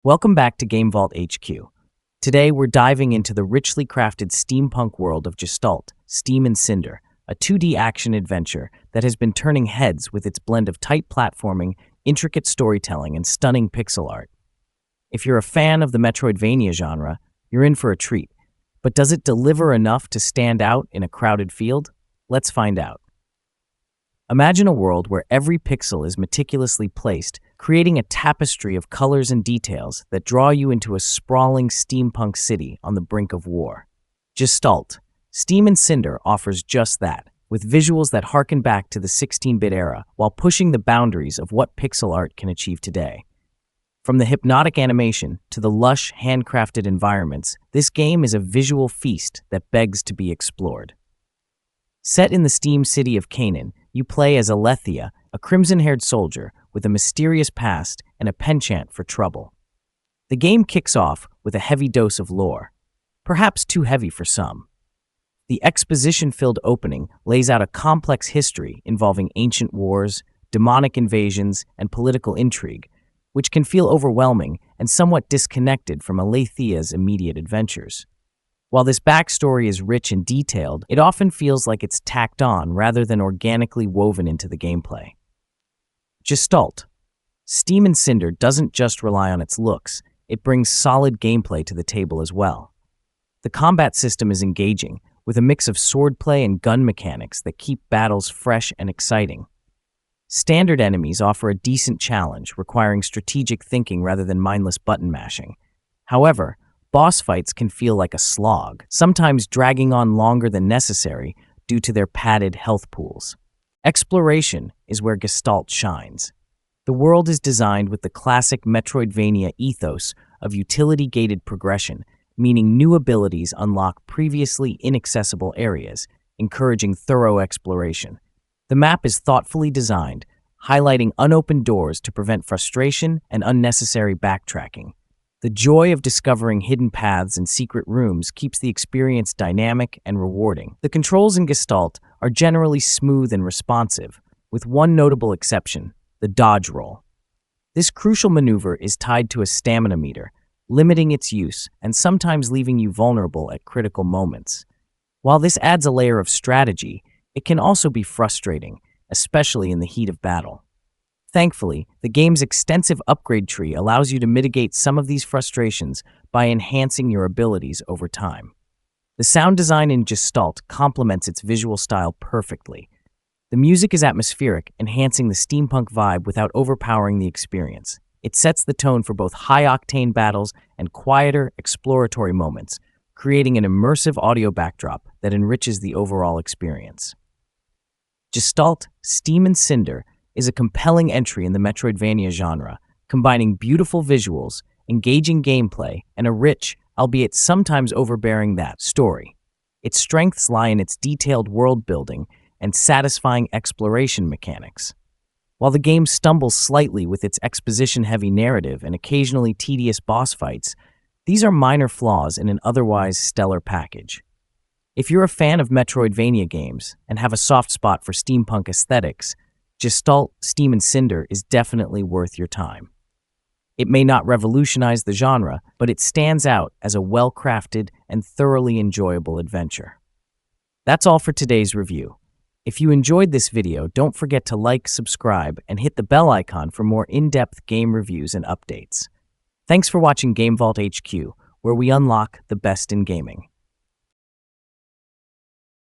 Welcome back to Game Vault HQ. Today we're diving into the richly crafted steampunk world of Gestalt, Steam and Cinder, a 2D action-adventure that has been turning heads with its blend of tight platforming, intricate storytelling, and stunning pixel art. If you're a fan of the Metroidvania genre, you're in for a treat. But does it deliver enough to stand out in a crowded field? Let's find out. Imagine a world where every pixel is meticulously placed, creating a tapestry of colors and details that draw you into a sprawling steampunk city on the brink of war. Gestalt, Steam and Cinder offers just that, with visuals that harken back to the 16-bit era while pushing the boundaries of what pixel art can achieve today. From the hypnotic animation to the lush, handcrafted environments, this game is a visual feast that begs to be explored. Set in the Steam city of Canaan, you play as Aletheia, a crimson-haired soldier with a mysterious past and a penchant for trouble. The game kicks off with a heavy dose of lore, perhaps too heavy for some. The exposition-filled opening lays out a complex history involving ancient wars, demonic invasions, and political intrigue, which can feel overwhelming and somewhat disconnected from Aletheia's immediate adventures. While this backstory is rich and detailed, it often feels like it's tacked on rather than organically woven into the gameplay. Gestalt, Steam and Cinder doesn't just rely on its looks, it brings solid gameplay to the table as well. The combat system is engaging, with a mix of swordplay and gun mechanics that keep battles fresh and exciting. Standard enemies offer a decent challenge, requiring strategic thinking rather than mindless button mashing. However, boss fights can feel like a slog, sometimes dragging on longer than necessary due to their padded health pools. Exploration is where Gestalt shines. The world is designed with the classic Metroidvania ethos of utility-gated progression, meaning new abilities unlock previously inaccessible areas, encouraging thorough exploration. The map is thoughtfully designed, highlighting unopened doors to prevent frustration and unnecessary backtracking. The joy of discovering hidden paths and secret rooms keeps the experience dynamic and rewarding. The controls in Gestalt are generally smooth and responsive, with one notable exception, the dodge roll. This crucial maneuver is tied to a stamina meter, limiting its use and sometimes leaving you vulnerable at critical moments. While this adds a layer of strategy, it can also be frustrating, especially in the heat of battle. Thankfully, the game's extensive upgrade tree allows you to mitigate some of these frustrations by enhancing your abilities over time. The sound design in Gestalt complements its visual style perfectly. The music is atmospheric, enhancing the steampunk vibe without overpowering the experience. It sets the tone for both high-octane battles and quieter, exploratory moments, creating an immersive audio backdrop that enriches the overall experience. Gestalt, Steam and Cinder is a compelling entry in the Metroidvania genre, combining beautiful visuals, engaging gameplay, and a rich, albeit sometimes overbearing, story. Its strengths lie in its detailed world building and satisfying exploration mechanics. While the game stumbles slightly with its exposition-heavy narrative and occasionally tedious boss fights, these are minor flaws in an otherwise stellar package. If you're a fan of Metroidvania games and have a soft spot for steampunk aesthetics, Gestalt, Steam and Cinder is definitely worth your time. It may not revolutionize the genre, but it stands out as a well-crafted and thoroughly enjoyable adventure. That's all for today's review. If you enjoyed this video, don't forget to like, subscribe, and hit the bell icon for more in-depth game reviews and updates. Thanks for watching Game Vault HQ, where we unlock the best in gaming.